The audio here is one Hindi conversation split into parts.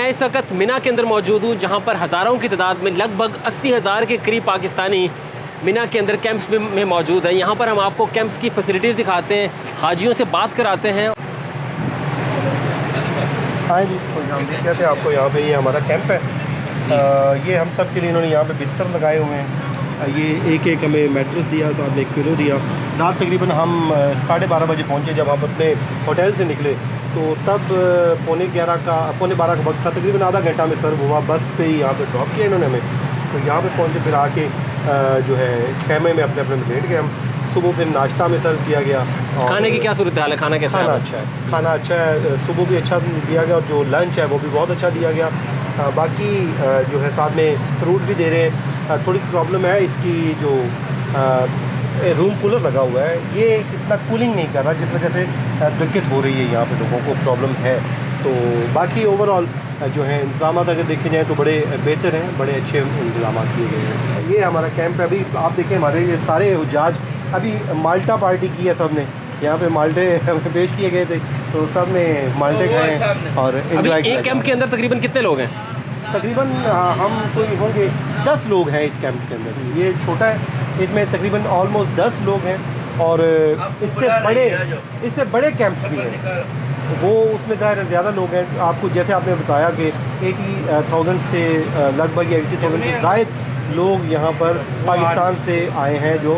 मैं इस वक्त मिना के अंदर मौजूद हूँ, जहाँ पर हज़ारों की तादाद में लगभग 80,000 के करीब पाकिस्तानी मिना के अंदर कैंप्स में मौजूद हैं। यहाँ पर हम आपको कैंप्स की फैसिलिटीज़ दिखाते हैं, हाजियों से बात कराते हैं। हाँ जी, तो हम देख कहते हैं आपको यहाँ पे ये हमारा कैंप है। ये हम सब के लिए इन्होंने यहाँ पे बिस्तर लगाए हुए हैं। ये एक हमें मैट्रेस दिया, साथ में एक पिलो दिया। रात तकरीबन हम 12:30 बजे पहुँचे। जब हम अपने होटल से निकले तो तब पौने 12 का वक्त था। तकरीबन आधा घंटा में सर्व हुआ, बस पे ही यहाँ पे ड्रॉप किया इन्होंने हमें। तो यहाँ पे पहुँचे, फिर आके जो है खेमे में अपने लेट गए हम। सुबह फिर नाश्ता में सर्व किया गया। और खाने की क्या सूरत हाल है? खाना कैसा है? खाना अच्छा है। सुबह भी अच्छा दिया गया और जो लंच है वो भी बहुत अच्छा दिया गया। बाकी जो है साथ में फ्रूट भी दे रहे हैं। थोड़ी सी प्रॉब्लम है इसकी, जो रूम कूलर लगा हुआ है ये इतना कूलिंग नहीं कर रहा, जिस वजह से दिक्कत हो रही है, यहाँ पे लोगों को प्रॉब्लम है। तो बाकी ओवरऑल जो है इंतजाम अगर देखे जाए तो बड़े बेहतर हैं, बड़े अच्छे इंतजाम किए गए हैं। ये हमारा कैंप है। अभी आप देखें हमारे ये सारे हुज्जाज, अभी माल्टा पार्टी की है सब ने। यहाँ पे माल्टे हमें पेश किए गए थे, तो सब ने माल्टे खाए और एंजॉय किया। एक कैंप के अंदर तकरीबन कितने लोग हैं? तकरीबन हम कोई होंगे 10 लोग हैं इस कैंप के अंदर। ये छोटा है, इसमें तकरीबन ऑलमोस्ट 10 लोग हैं। और इससे बड़े कैंप्स भी हैं, वो उसमें ज़्यादा लोग हैं। आपको जैसे आपने बताया कि 80,000 से लगभग 80,000 से ज़ायद लोग यहाँ पर पाकिस्तान से आए हैं जो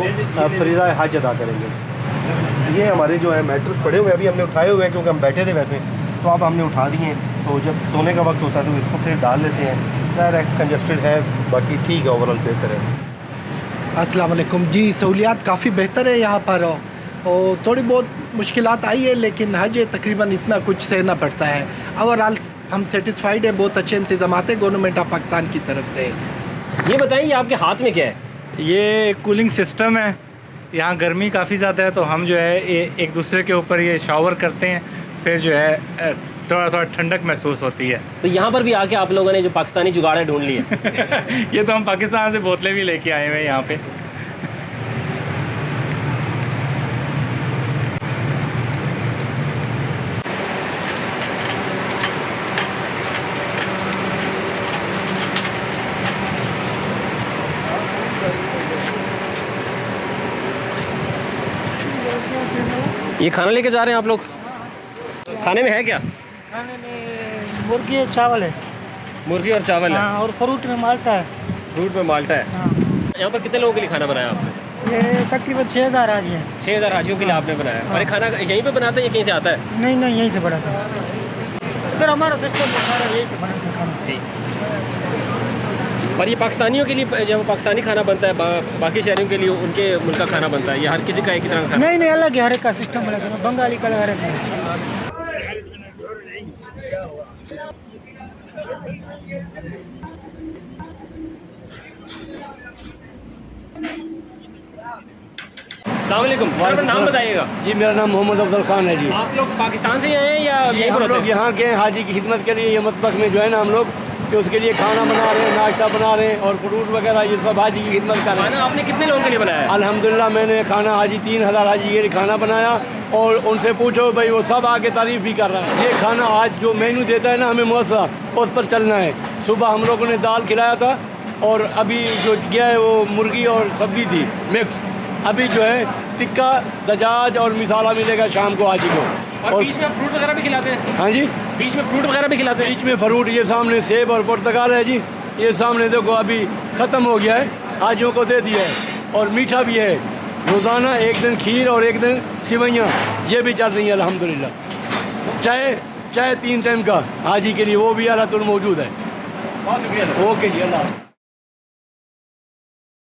फरीज़ा हज अदा करेंगे। ये हमारे जो है मैट्रेस पड़े हुए अभी हमने उठाए हुए हैं, क्योंकि हम बैठे थे वैसे, तो अब हमने उठा दिए। तो जब सोने का वक्त होता है तो इसको फिर डाल लेते हैं। ज़ाहिर है कंजस्टेड है, बाकी ठीक है, ओवरऑल बेहतर है। अस्सलाम वालेकुम जी। सहूलियात काफ़ी बेहतर है यहाँ पर, और थोड़ी बहुत मुश्किलात आई है, लेकिन हज तकरीबन इतना कुछ सहना पड़ता है। ओवरऑल हम सेटिस्फाइड है, बहुत अच्छे इंतजाम है गवर्नमेंट ऑफ पाकिस्तान की तरफ से। ये बताइए आपके हाथ में क्या है? ये कूलिंग सिस्टम है। यहाँ गर्मी काफ़ी ज़्यादा है, तो हम जो है एक दूसरे के ऊपर ये शावर करते हैं, फिर जो है थोड़ा ठंडक महसूस होती है। तो यहाँ पर भी आके आप लोगों ने जो पाकिस्तानी जुगाड़े ढूंढ लिए। ये तो हम पाकिस्तान से बोतलें भी लेके आए हुए हैं यहाँ पे। ये खाना लेके जा रहे हैं आप लोग? खाने में है क्या? खाने में मुर्गी और चावल है। मुर्गी और चावल है। हाँ, और फ्रूट में माल्टा है। फ्रूट में माल्टा है। हाँ। यहाँ पर कितने लोगों के लिए खाना बनाया आपने? ये तकरीबन 6,000 हाजी हैं। 6,000 हाजियों के लिए आपने बनाया। हाँ। और ये खाना यहीं पे बनाते हैं या कहीं से आता है? नहीं यहीं से बना था। इधर हमारा सिस्टम सारा यहीं से बना था खाना। ठीक। और ये पाकिस्तानियों के लिए जब पाकिस्तानी खाना बनता है, बाकी शहरों के लिए उनके मुल्क का खाना बनता है, या हर किसी का एक ही तरह का खाना? नहीं अलग है, हर एक का सिस्टम अलग है। बंगाली का अलग है। अस्सलामुअलैकुम। सर अपना नाम बताइएगा। जी, मेरा नाम मोहम्मद अफजल खान है जी। आप लोग पाकिस्तान से आए हैं या यहीं पर हम होते लोग हैं? यहाँ के हाजी की खिदमत के लिए ये मतबख में जो है ना हम लोग कि उसके लिए खाना बना रहे हैं, नाश्ता बना रहे हैं और फ्रूट वगैरह ये सब हाजी की खिदमत कर रहे हैं। खाना आपने कितने लोगों के लिए बनाया है? अल्हम्दुलिल्लाह मैंने खाना हाजी 3,000 हाजी के लिए खाना बनाया, और उनसे पूछो भाई वो सब आके तारीफ़ भी कर रहे हैं। ये खाना आज जो मेनू देता है ना हमें मुअस्सा, उस पर चलना है। सुबह हम लोगों ने दाल खिलाया था, और अभी जो गया है वो मुर्गी और सब्ज़ी थी मिक्स। अभी जो है टिक्का, दजाज और मिसाला मिलेगा शाम को हाजी को। और बीच में फ्रूट वगैरह भी खिलाते हैं? हाँ जी, बीच में फ्रूट वगैरह भी खिलाते हैं? बीच में फ्रूट, ये सामने सेब और पुर्तगाल है जी, ये सामने देखो अभी ख़त्म हो गया है, हाजियों को दे दिया है। और मीठा भी है, रोज़ाना एक दिन खीर और एक दिन सिवैयाँ ये भी चल रही है अल्हम्दुलिल्लाह। चाय 3 टाइम का हाजी के लिए वो भी अलातुल मौजूद है। बहुत शुक्रिया। ओके जी, अल्लाह।